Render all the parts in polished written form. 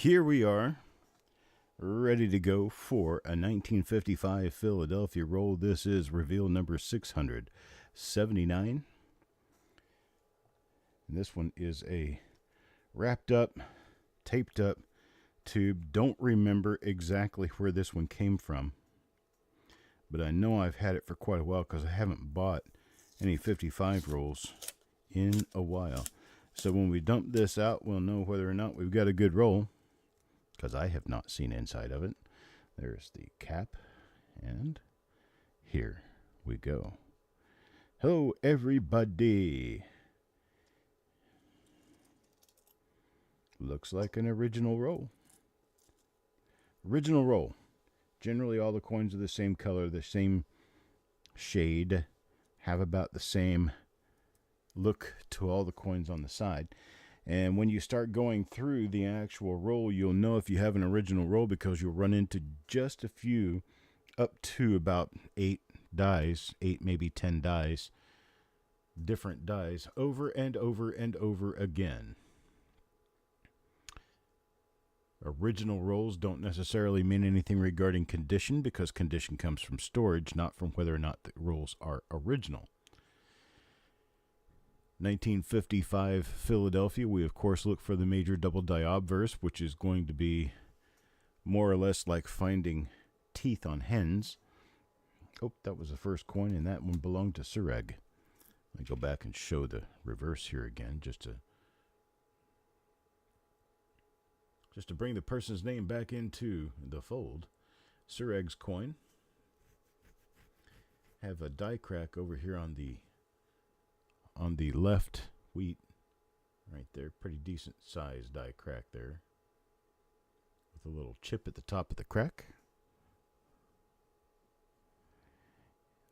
here we are, ready to go for a 1955 Philadelphia roll. This is reveal number 679. And this one is a wrapped up, taped up tube. Don't remember exactly where this one came from, but I know I've had it for quite a while because I haven't bought any 55 rolls in a while. So when we dump this out, we'll know whether or not we've got a good roll, because I have not seen inside of it. There's the cap, and here we go. Hello, everybody. Looks like an original roll. Original roll. Generally, all the coins are the same color, the same shade, have about the same look to all the coins on the side. And when you start going through the actual roll, you'll know if you have an original roll because you'll run into just a few, up to about 8 dies, 8 maybe 10 dies, different dies, over and over and over again. Original rolls don't necessarily mean anything regarding condition, because condition comes from storage, not from whether or not the rolls are original. 1955 Philadelphia, we of course look for the major double die obverse, which is going to be more or less like finding teeth on hens. Oh, that was the first coin, and that one belonged to Sureg. Let me go back and show the reverse here again, just to bring the person's name back into the fold. Sureg's coin. Have a die crack over here on the left wheat, right there. Pretty decent size die crack there, with a little chip at the top of the crack.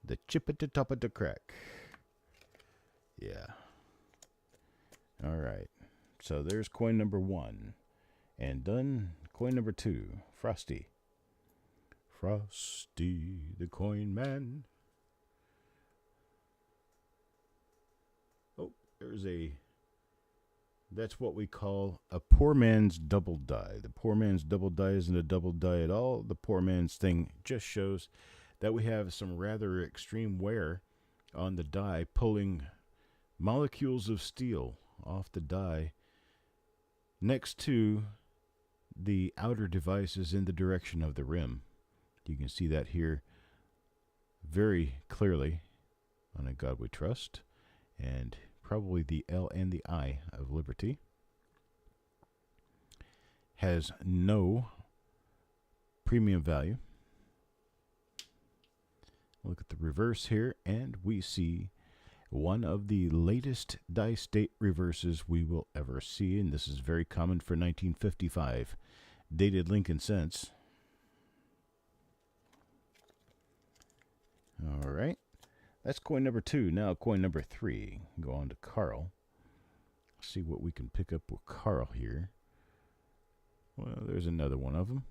The chip at the top of the crack. Yeah. All right. So there's coin number 1. And done. Coin number 2. Frosty. Frosty the coin man. Oh, that's what we call a poor man's double die. The poor man's double die isn't a double die at all. The poor man's thing just shows that we have some rather extreme wear on the die, pulling molecules of steel off the die next to the outer devices in the direction of the rim. You can see that here very clearly on A God We Trust, and probably the L and the I of Liberty. Has no premium value. Look at the reverse here, and we see one of the latest die state reverses we will ever see, and this is very common for 1955. Dated Lincoln cents. All right. That's coin number 2. Now coin number 3. Go on to Carl. See what we can pick up with Carl here. Well, there's another one of them.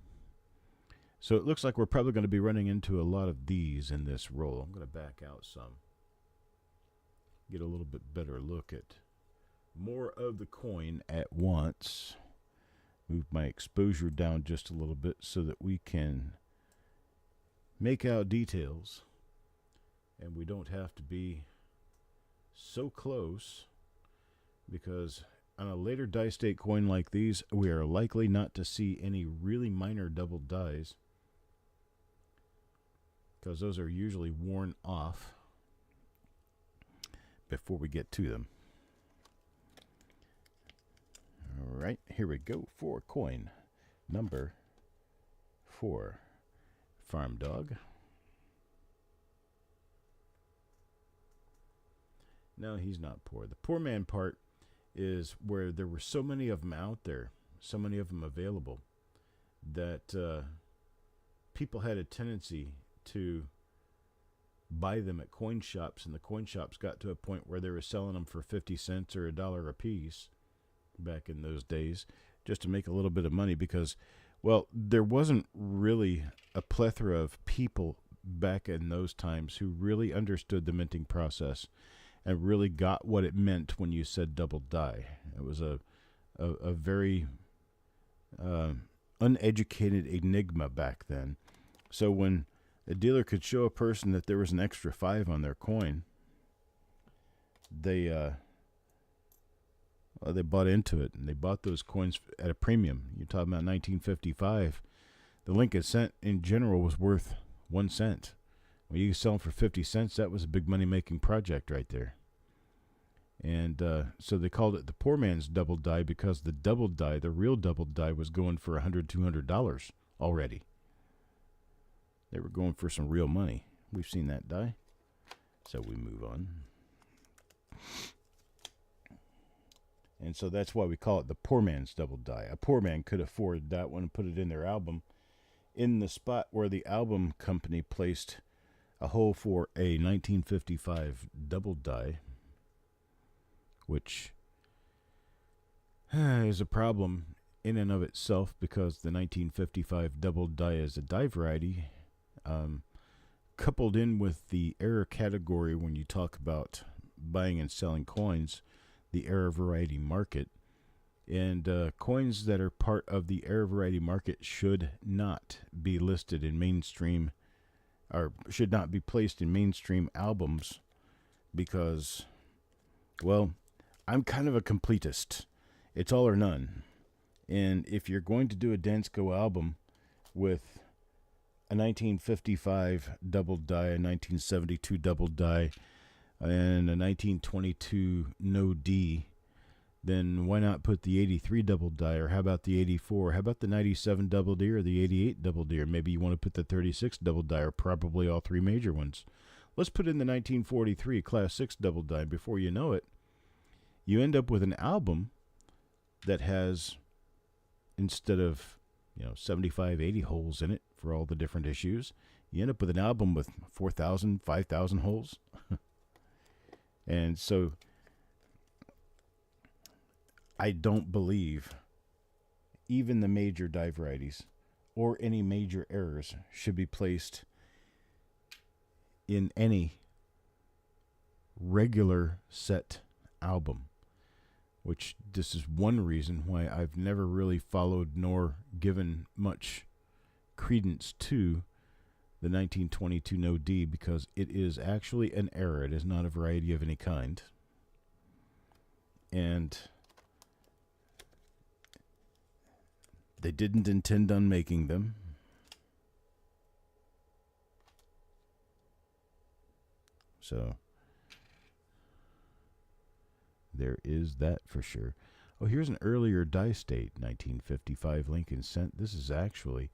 So it looks like we're probably going to be running into a lot of these in this roll. I'm going to back out some. Get a little bit better look at more of the coin at once. Move my exposure down just a little bit so that we can make out details, and we don't have to be so close, because on a later die state coin like these, we are likely not to see any really minor double dies, because those are usually worn off before we get to them. All right, here we go for coin number 4. Farm Dog. No, he's not poor. The poor man part is where there were so many of them out there, so many of them available, that people had a tendency to buy them at coin shops, and the coin shops got to a point where they were selling them for 50 cents or $1 a piece back in those days, just to make a little bit of money, because, well, there wasn't really a plethora of people back in those times who really understood the minting process and really got what it meant when you said double die. It was a very uh, uneducated enigma back then. So when a dealer could show a person that there was an extra 5 on their coin, they bought into it, and they bought those coins at a premium. You're talking about 1955. The Lincoln cent in general was worth 1 cent. When you could sell them for 50 cents, that was a big money-making project right there. And so they called it the poor man's double die because the double die, the real double die, was going for $100, $200 already. They were going for some real money. We've seen that die. So we move on. And so that's why we call it the poor man's double die. A poor man could afford that one and put it in their album in the spot where the album company placed a hole for a 1955 double die, which is a problem in and of itself because the 1955 double die is a die variety, coupled in with the error category when you talk about buying and selling coins, the error variety market. And coins that are part of the error variety market should not be listed in mainstream, or should not be placed in mainstream albums because, well, I'm kind of a completist. It's all or none. And if you're going to do a Dansko album with a 1955 double die, a 1972 double die, and a 1922 no D, then why not put the 83 double die, or how about the 84? How about the 97 double D or the 88 double D? Or maybe you want to put the 36 double die, or probably all three major ones. Let's put in the 1943 Class 6 double die. Before you know it, you end up with an album that has, instead of 75, 80 holes in it for all the different issues, you end up with an album with 4,000, 5,000 holes. And so I don't believe even the major die varieties or any major errors should be placed in any regular set album, which this is one reason why I've never really followed nor given much credence to the 1922 no D, because it is actually an error. It is not a variety of any kind. And they didn't intend on making them. So there is that for sure. Oh, here's an earlier die state, 1955 Lincoln cent. This is actually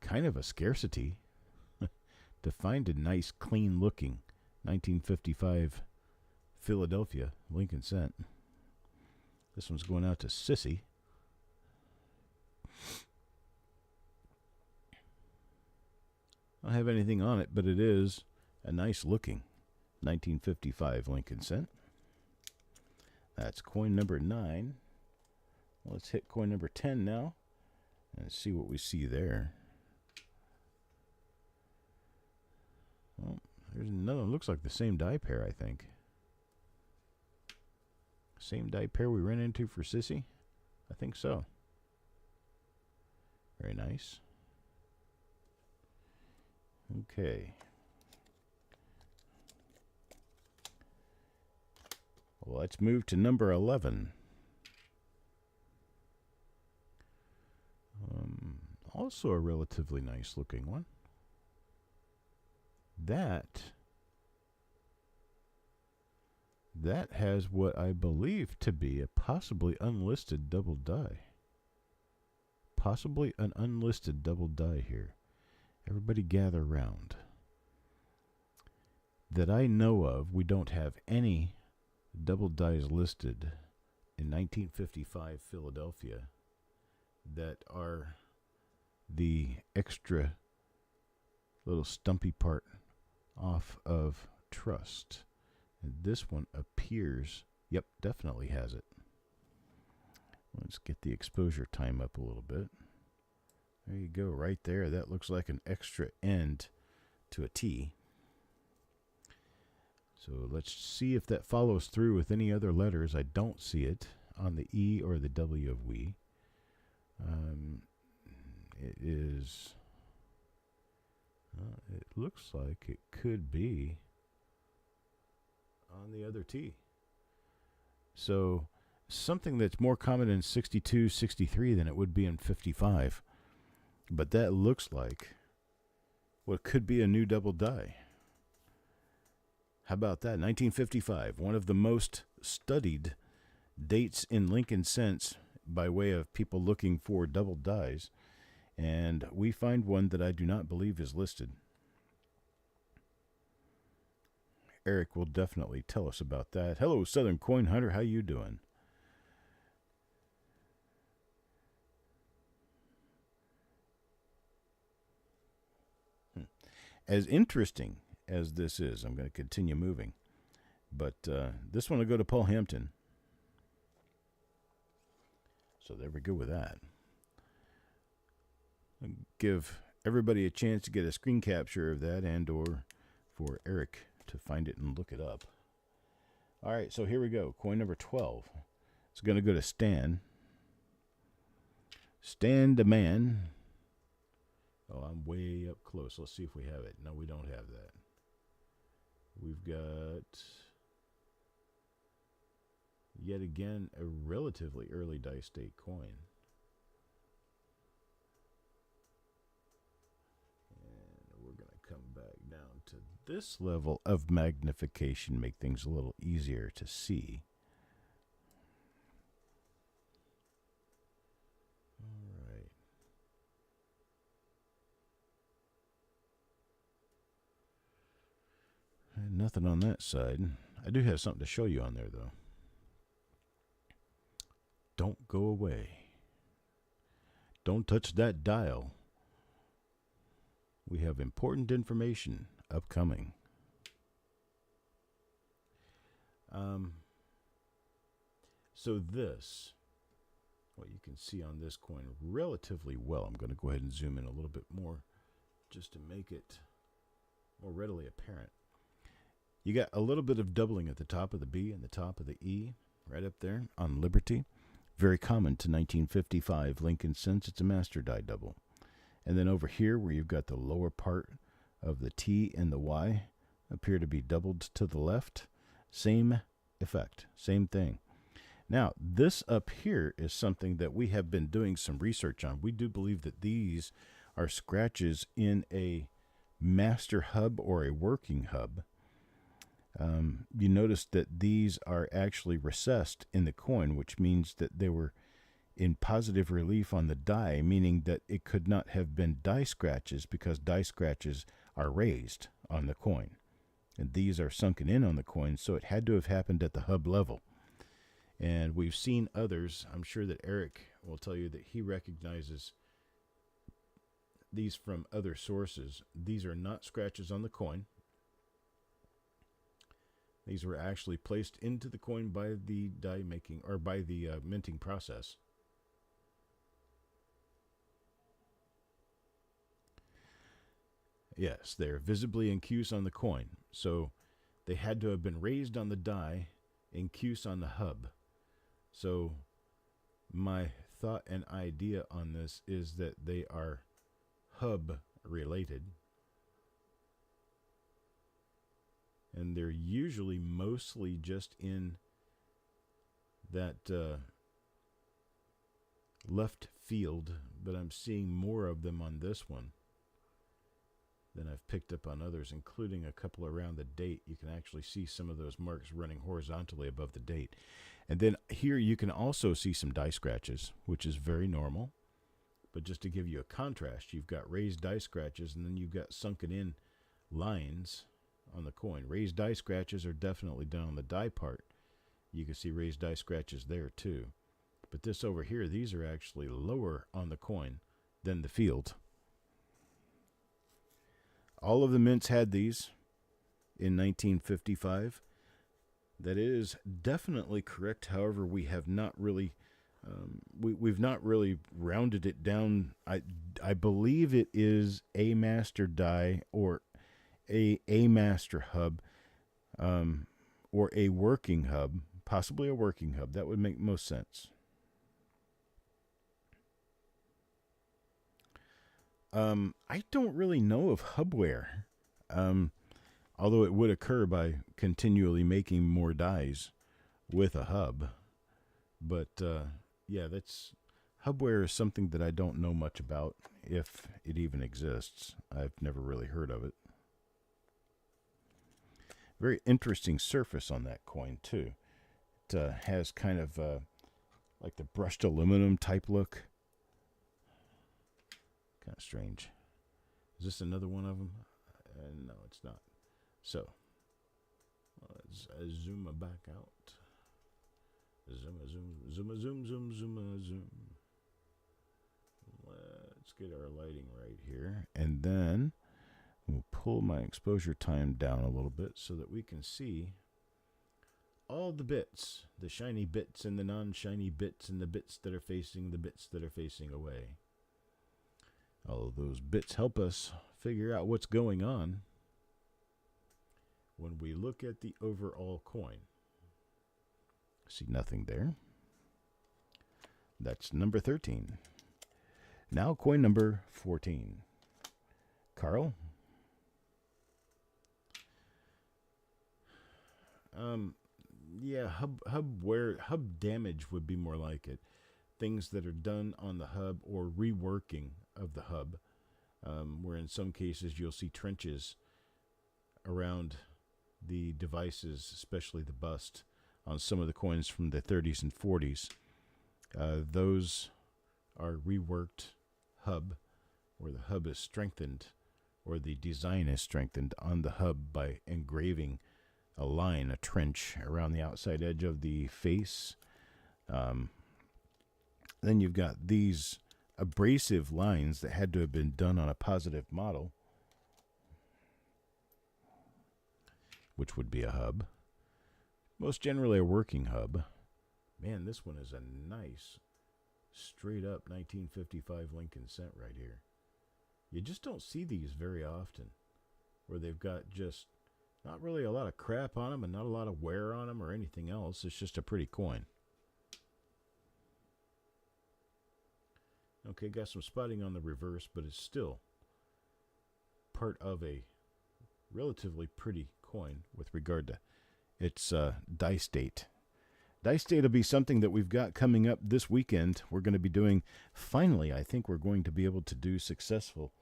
kind of a scarcity to find a nice, clean-looking 1955 Philadelphia Lincoln cent. This one's going out to Sissy. I don't have anything on it, but it is a nice-looking 1955 Lincoln cent. That's coin number 9. Let's hit coin number 10 now and see what we see there. Well, there's another one. Looks like the same die pair, I think. Same die pair we ran into for Sissy? I think so. Very nice. Okay. Well, let's move to number 11. Also a relatively nice looking one. That has what I believe to be a possibly unlisted double die. Possibly an unlisted double die here. Everybody gather round. That I know of, we don't have any double dies listed in 1955 Philadelphia that are the extra little stumpy part off of Trust. And this one appears, yep, definitely has it. Let's get the exposure time up a little bit. There you go, right there. That looks like an extra end to a T. So let's see if that follows through with any other letters. I don't see it on the E or the W of we. is, it looks like it could be on the other T. So something that's more common in 62, 63 than it would be in 55. But that looks like what could be a new double die. How about that? 1955, one of the most studied dates in Lincoln Sense by way of people looking for double dies. And we find one that I do not believe is listed. Eric will definitely tell us about that. Hello, Southern Coin Hunter. How you doing? As interesting as this is, I'm going to continue moving. But this one will go to Paul Hampton. So there we go with that. I'll give everybody a chance to get a screen capture of that, and or for Eric to find it and look it up. All right, so here we go. Coin number 12. It's going to go to Stan. Stan the man. Oh, I'm way up close. Let's see if we have it. No, we don't have that. We've got, yet again, a relatively early dice date coin. And we're going to come back down to this level of magnification, make things a little easier to see. Nothing on that side. I do have something to show you on there, though. Don't go away. Don't touch that dial. We have important information upcoming. So this, what you can see on this coin relatively well. I'm going to go ahead and zoom in a little bit more just to make it more readily apparent. You got a little bit of doubling at the top of the B and the top of the E, right up there on Liberty. Very common to 1955 Lincoln Sense. It's a master die double. And then over here where you've got the lower part of the T and the Y appear to be doubled to the left. Same effect, same thing. Now, this up here is something that we have been doing some research on. We do believe that these are scratches in a master hub or a working hub. You notice that these are actually recessed in the coin, which means that they were in positive relief on the die, meaning that it could not have been die scratches because die scratches are raised on the coin. And these are sunken in on the coin, so it had to have happened at the hub level. And we've seen others. I'm sure that Eric will tell you that he recognizes these from other sources. These are not scratches on the coin. These were actually placed into the coin by the die making or by the minting process. Yes, they're visibly in incuse on the coin. So they had to have been raised on the die, in incuse on the hub. So my thought and idea on this is that they are hub related. And they're usually mostly just in that left field, but I'm seeing more of them on this one than I've picked up on others, including a couple around the date. You can actually see some of those marks running horizontally above the date. And then here you can also see some die scratches, which is very normal. But just to give you a contrast, you've got raised die scratches, and then you've got sunken in lines on the coin. Raised die scratches are definitely done on the die part. You can see raised die scratches there too. But this over here, these are actually lower on the coin than the field. All of the mints had these in 1955. That is definitely correct. However, we have not really we've not really rounded it down. I believe it is a master die or a master hub or a working hub, possibly a working hub. That would make most sense. I don't really know of hub wear. Um, Although it would occur by continually making more dies with a hub. But yeah, that's hubware is something that I don't know much about, if it even exists. I've never really heard of it. Very interesting surface on that coin too. It has kind of like the brushed aluminum type look. Kind of strange. Is this another one of them? No, it's not. So let's zoom back out. Zoom, zoom. Let's get our lighting right here. And then we'll pull my exposure time down a little bit so that we can see all the bits, the shiny bits and the non-shiny bits and the bits that are facing away. All of those bits help us figure out what's going on when we look at the overall coin. See nothing there. That's number 13. Now coin number 14. Carl? Yeah, hub damage would be more like it. Things that are done on the hub or reworking of the hub, where in some cases you'll see trenches around the devices, especially the bust, on some of the coins from the 30s and 40s. Those are reworked hub, where the hub is strengthened, or the design is strengthened on the hub by engraving a line, a trench, around the outside edge of the face. Then you've got these abrasive lines that had to have been done on a positive model, which would be a hub. Most generally a working hub. Man, this one is a nice, straight up 1955 Lincoln cent right here. You just don't see these very often, where they've got just not really a lot of crap on them and not a lot of wear on them or anything else. It's just a pretty coin. Okay, got some spotting on the reverse, but it's still part of a relatively pretty coin with regard to its dice date. Dice date will be something that we've got coming up this weekend. We're going to be doing, finally, I think we're going to be able to do successful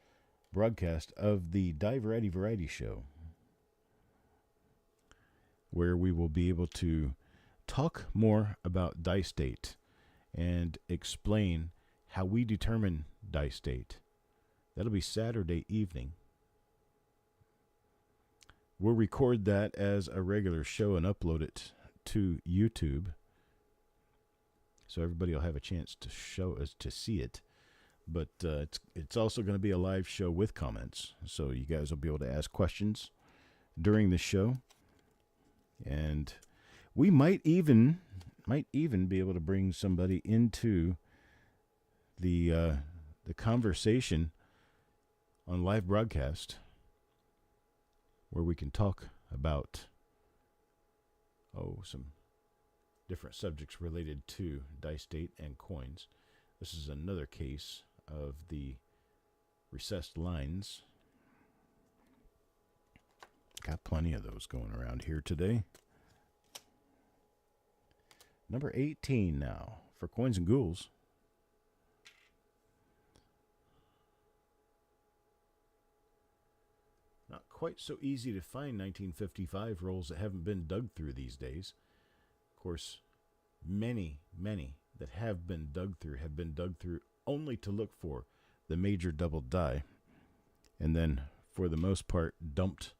broadcast of the Die Variety Show, where we will be able to talk more about dice date and explain how we determine dice date. That'll be Saturday evening. We'll record that as a regular show and upload it to YouTube, so everybody will have a chance to see it. But it's also going to be a live show with comments, so you guys will be able to ask questions during the show, and we might even be able to bring somebody into the conversation on live broadcast, where we can talk about some different subjects related to dice date and coins. This is another case of the recessed lines. Got plenty of those going around here today. Number 18 now for Coins and Ghouls. Not quite so easy to find 1955 rolls that haven't been dug through these days. Of course, many that have been dug through only to look for the major double die, and then for the most part dumped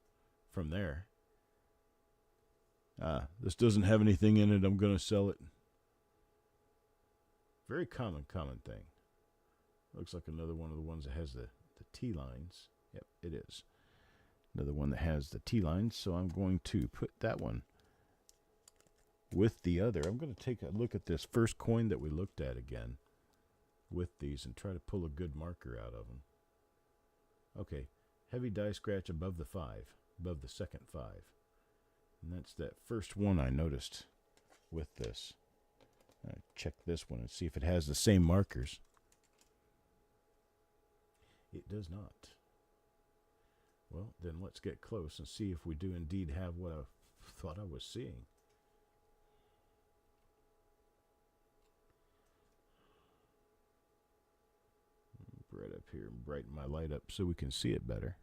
from there. This doesn't have anything in it, I'm going to sell it. Very common thing. Looks like another one of the ones that has the T lines. Yep, it is. Another one that has the T lines, so I'm going to put that one with the other. I'm going to take a look at this first coin that we looked at again with these and try to pull a good marker out of them. Okay, heavy die scratch above the 5, above the second 5. And that's that first one I noticed with this. Check this one and see if it has the same markers. It does not. Well, then let's get close and see if we do indeed have what I thought I was seeing. Right up here and brighten my light up so we can see it better.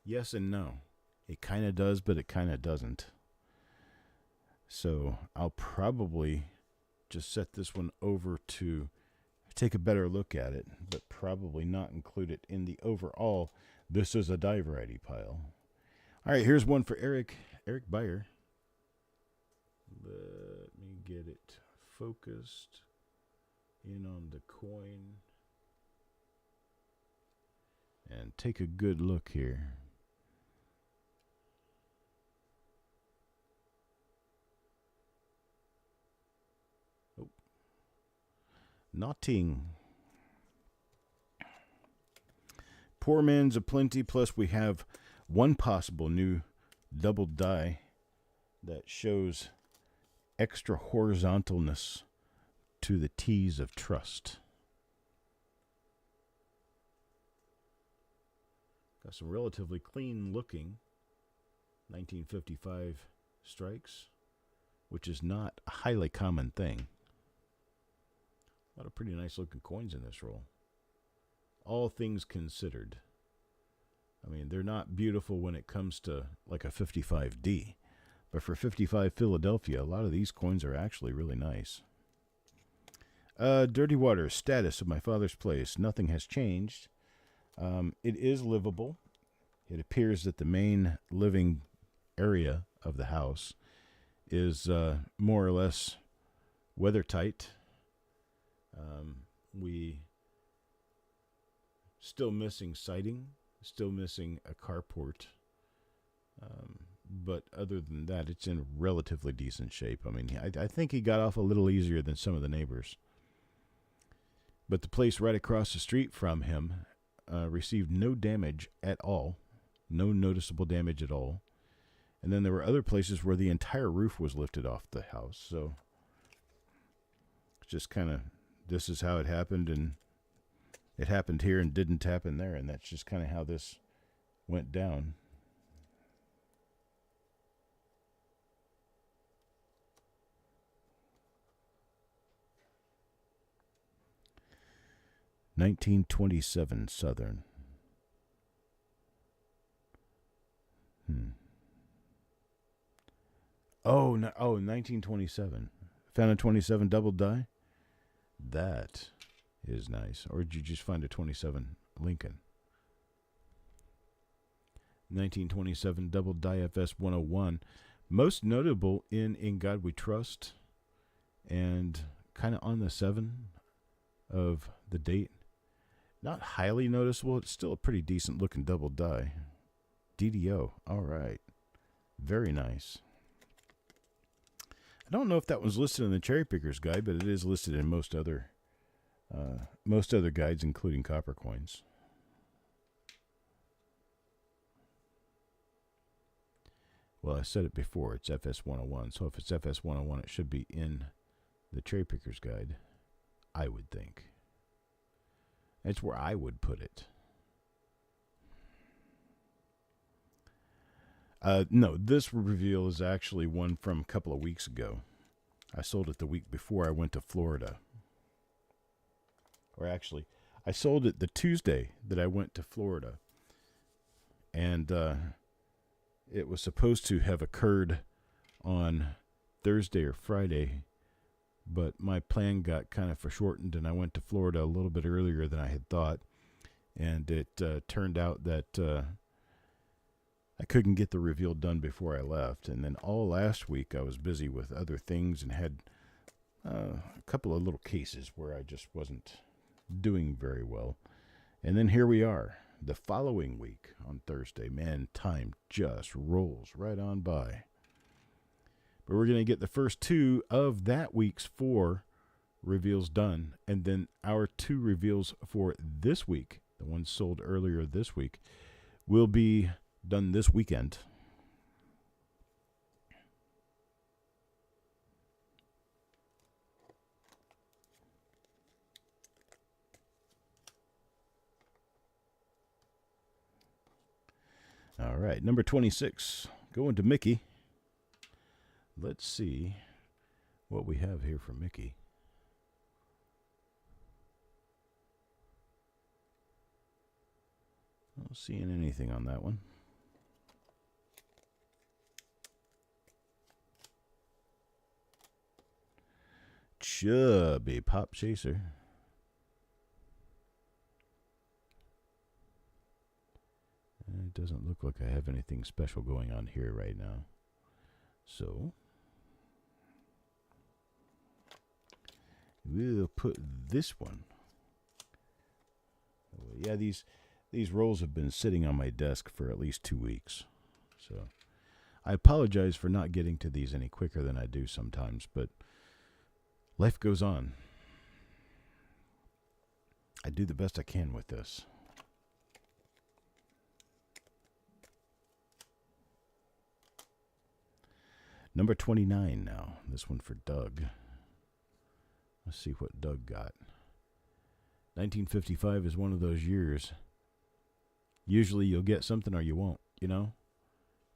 Yes and no. It kind of does, but it kind of doesn't. So I'll probably just set this one over to take a better look at it, but probably not include it in the overall "this is a die variety" pile. All right, here's one for Eric Beyer. Let me get it focused in on the coin and take a good look here. Oh. Notting. Poor man's a plenty, plus we have one possible new double die that shows extra horizontalness to the T's of trust. Got some relatively clean looking 1955 strikes, which is not a highly common thing. A lot of pretty nice looking coins in this roll. All things considered. I mean, they're not beautiful when it comes to like a 55D, but for 55 Philadelphia, a lot of these coins are actually really nice. Dirty Water, status of my father's place. Nothing has changed. It is livable. It appears that the main living area of the house is more or less weather tight. We still missing siding, still missing a carport. But other than that, it's in relatively decent shape. I mean, I think he got off a little easier than some of the neighbors. But the place right across the street from him received no damage at all, no noticeable damage at all. And then there were other places where the entire roof was lifted off the house. So it's just kind of, this is how it happened, and it happened here and didn't happen there. And that's just kind of how this went down. $1927 Southern. Oh, no, 1927. Found a 27 double die? That is nice. Or did you just find a 27 Lincoln? 1927 double die FS 101. Most notable in God We Trust, and kind of on the 7 of the date. Not highly noticeable. It's still a pretty decent looking double die. DDO. All right. Very nice. I don't know if that was listed in the Cherry Pickers Guide, but it is listed in most other guides, including copper coins. Well, I said it before. It's FS 101. So if it's FS 101, it should be in the Cherry Pickers Guide, I would think. That's where I would put it. No, this reveal is actually one from a couple of weeks ago. I sold it the week before I went to Florida. Or actually, I sold it the Tuesday that I went to Florida. And it was supposed to have occurred on Thursday or Friday, but my plan got kind of foreshortened, and I went to Florida a little bit earlier than I had thought. And it turned out that I couldn't get the reveal done before I left. And then all last week I was busy with other things and had a couple of little cases where I just wasn't doing very well. And then here we are, the following week on Thursday. Man, time just rolls right on by. But we're going to get the first 2 of that week's 4 reveals done. And then our 2 reveals for this week, the ones sold earlier this week, will be done this weekend. All right, number 26, going to Mickey. Let's see what we have here for Mickey. Not seeing anything on that one. Chubby Pop Chaser. It doesn't look like I have anything special going on here right now. So we'll put this one. Yeah, these rolls have been sitting on my desk for at least 2 weeks. So I apologize for not getting to these any quicker than I do sometimes, but life goes on. I do the best I can with this. Number 29 now. This one for Doug. Let's see what Doug got. 1955 is one of those years. Usually you'll get something or you won't, you know?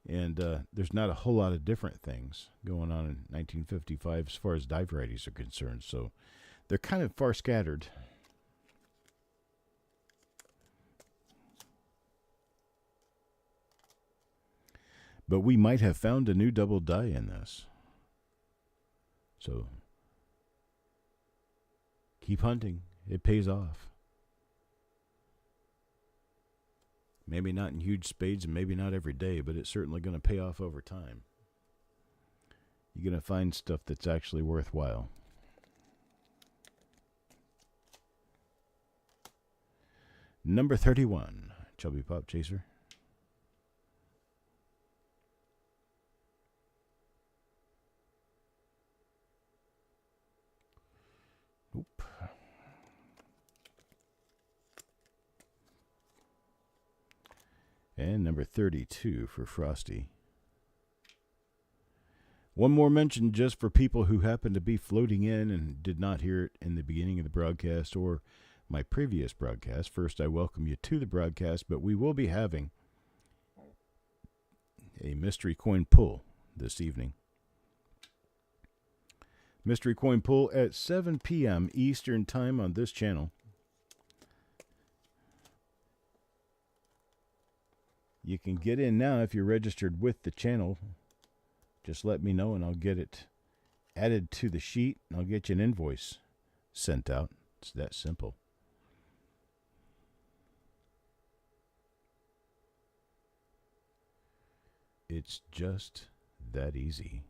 And there's not a whole lot of different things going on in 1955 as far as dive varieties are concerned. So they're kind of far scattered. But we might have found a new double die in this. So keep hunting. It pays off. Maybe not in huge spades and maybe not every day, but it's certainly going to pay off over time. You're going to find stuff that's actually worthwhile. Number 31, Chubby Pop Chaser. Oop. And number 32 for Frosty. One more mention just for people who happen to be floating in and did not hear it in the beginning of the broadcast or my previous broadcast. First, I welcome you to the broadcast, but we will be having a mystery coin pull this evening. Mystery coin pull at 7 p.m. Eastern Time on this channel. You can get in now if you're registered with the channel. Just let me know and I'll get it added to the sheet and I'll get you an invoice sent out. It's that simple. It's just that easy.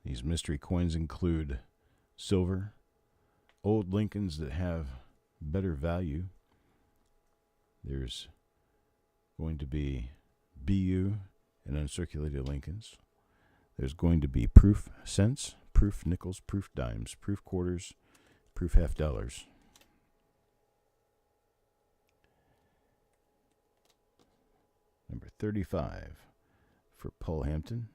These mystery coins include silver, old Lincolns that have better value. There's going to be BU and uncirculated Lincolns. There's going to be proof cents, proof nickels, proof dimes, proof quarters, proof half dollars. Number 35 for Paul Hampton.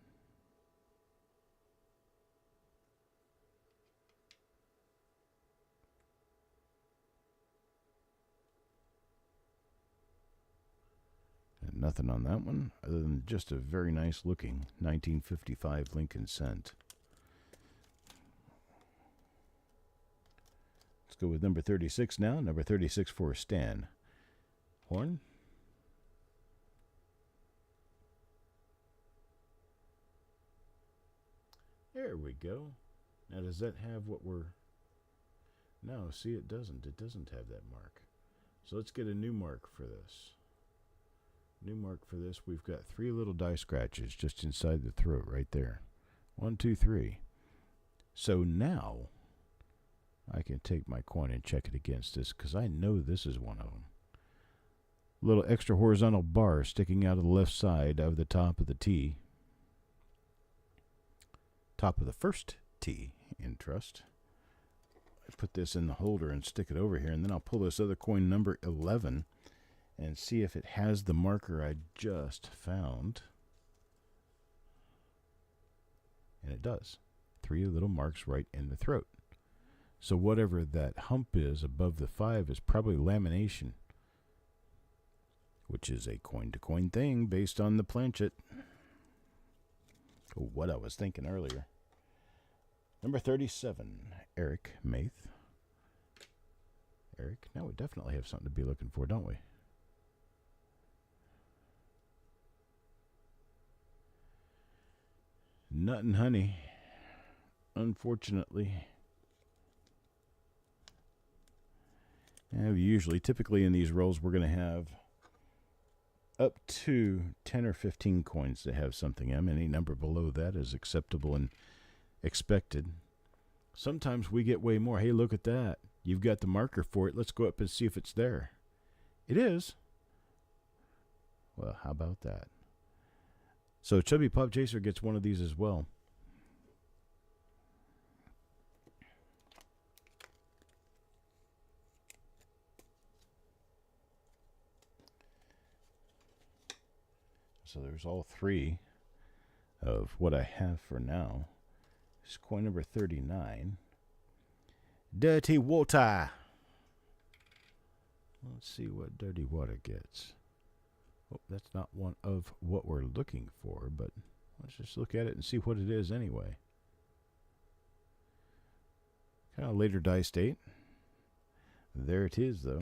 Nothing on that one, other than just a very nice looking 1955 Lincoln cent. Let's go with number 36 now. Number 36 for Stan Horn. There we go. Now does that have what we're... No, see, it doesn't. It doesn't have that mark. So let's get a new mark for this. New mark for this, we've got 3 little die scratches just inside the throat right there. 1, 2, 3. So now I can take my coin and check it against this because I know this is one of them. Little extra horizontal bar sticking out of the left side of the top of the T. Top of the first T in trust. put this in the holder and stick it over here, and then I'll pull this other coin, number 11, and see if it has the marker I just found. And it does. 3 little marks right in the throat. So whatever that hump is above the 5 is probably lamination, which is a coin-to-coin thing based on the planchet. What I was thinking earlier. Number 37, Eric Maith. Eric, now we definitely have something to be looking for, don't we? Nut and honey, unfortunately. Typically in these rolls, we're going to have up to 10 or 15 coins that have something in them. Any number below that is acceptable and expected. Sometimes we get way more. Hey, look at that. You've got the marker for it. Let's go up and see if it's there. It is. Well, how about that? So Chubby Pop Chaser gets one of these as well. So there's all 3 of what I have for now. This is coin number 39. Dirty Water. Let's see what Dirty Water gets. Oh, that's not one of what we're looking for, but let's just look at it and see what it is anyway. Kind of later die state. There it is, though.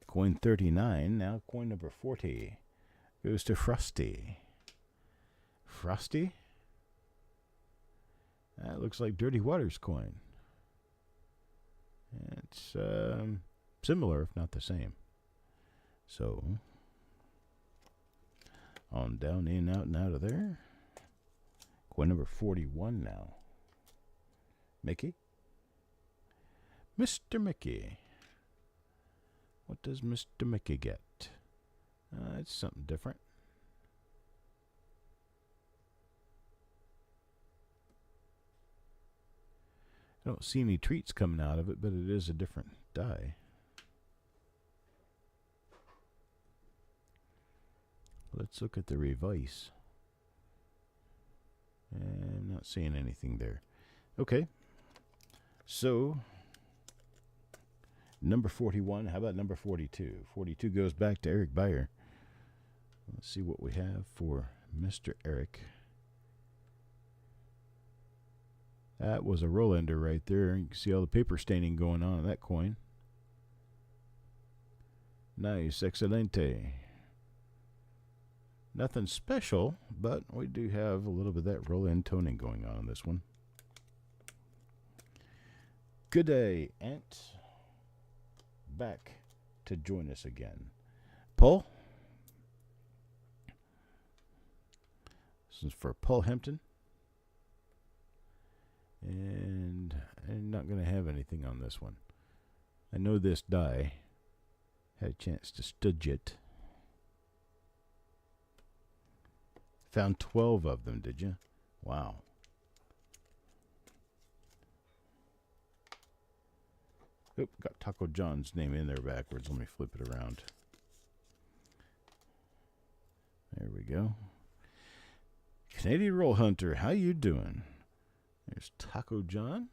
Coin 39. Now coin number 40 goes to Frosty. Frosty? That looks like Dirty Water's coin. It's similar, if not the same. So, on down, in, out, and out of there. Coin number 41 now. Mickey? Mr. Mickey. What does Mr. Mickey get? It's something different. I don't see any treats coming out of it, but it is a different die. Let's look at the revise. I'm not seeing anything there. Okay. So, number 41. How about number 42? 42 goes back to Eric Beyer. Let's see what we have for Mr. Eric. That was a roll ender right there. You can see all the paper staining going on that coin. Nice, excelente. Nothing special, but we do have a little bit of that roll-end toning going on this one. Good day, Ant. Back to join us again. Paul? This is for Paul Hampton. And I'm not going to have anything on this one. I know this die. Had a chance to studge it. Found 12 of them, did you? Wow. Oop, got Taco John's name in there backwards. Let me flip it around. There we go. Canadian Roll Hunter, how you doing? There's Taco John.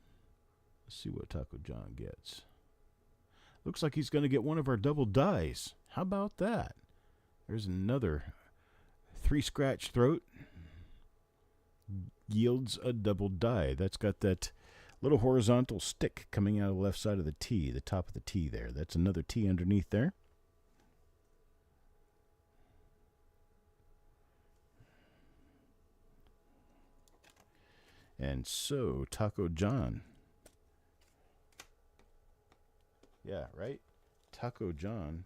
Let's see what Taco John gets. Looks like he's going to get one of our double dies. How about that? There's another 3 scratch throat. Yields a double die. That's got that little horizontal stick coming out of the left side of the T, the top of the T there. That's another T underneath there. And so, Taco John. Yeah, right? Taco John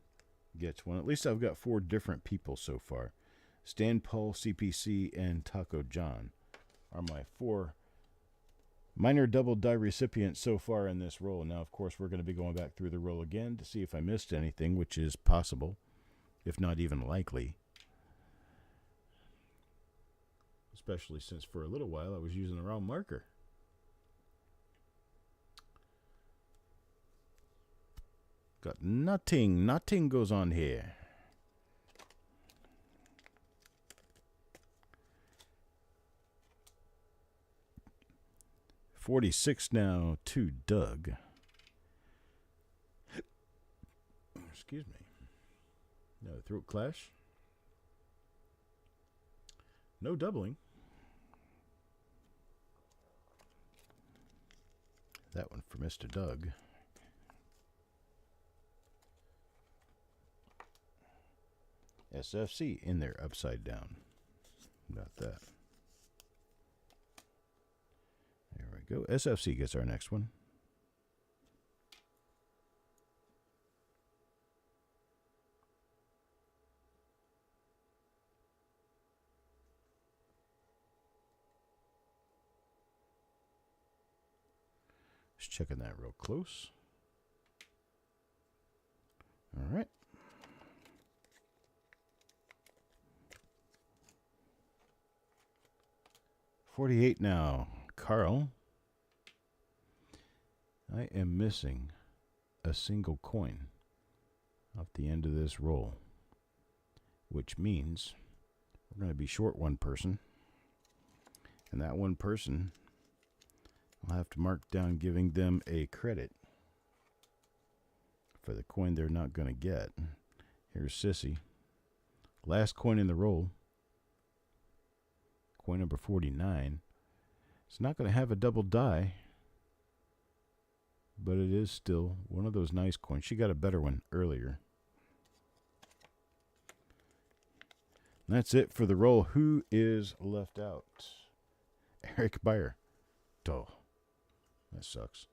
gets one. At least I've got 4 different people so far. Stan Paul, CPC, and Taco John are my 4 minor double die recipients so far in this roll. Now, of course, we're going to be going back through the roll again to see if I missed anything, which is possible, if not even likely. Especially since for a little while I was using the wrong marker. Got nothing. Nothing goes on here. $46 now to Doug. Excuse me. Another throat clash. No doubling. That one for Mr. Doug. SFC in there upside down. About that. There we go. SFC gets our next one. Just checking that real close. All right. $48 now. Carl. I am missing a single coin off the end of this roll, which means we're going to be short one person. And that one person, I'll have to mark down giving them a credit for the coin they're not going to get. Here's Sissy. Last coin in the roll. Coin number 49. It's not going to have a double die, but it is still one of those nice coins. She got a better one earlier. And that's it for the roll. Who is left out? Eric Beyer. Oh, that sucks.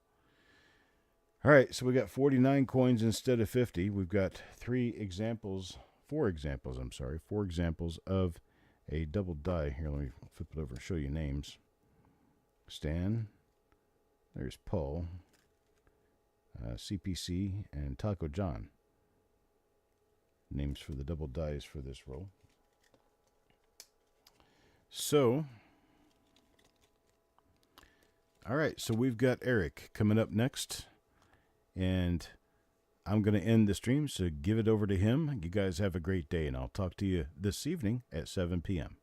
All right, so we got 49 coins instead of 50. We've got four examples of a double die. Here, let me flip it over and show you names. Stan, there's Paul, CPC, and Taco John. Names for the double dies for this roll. So, all right, so we've got Eric coming up next, and I'm going to end the stream, so give it over to him. You guys have a great day, and I'll talk to you this evening at 7 p.m.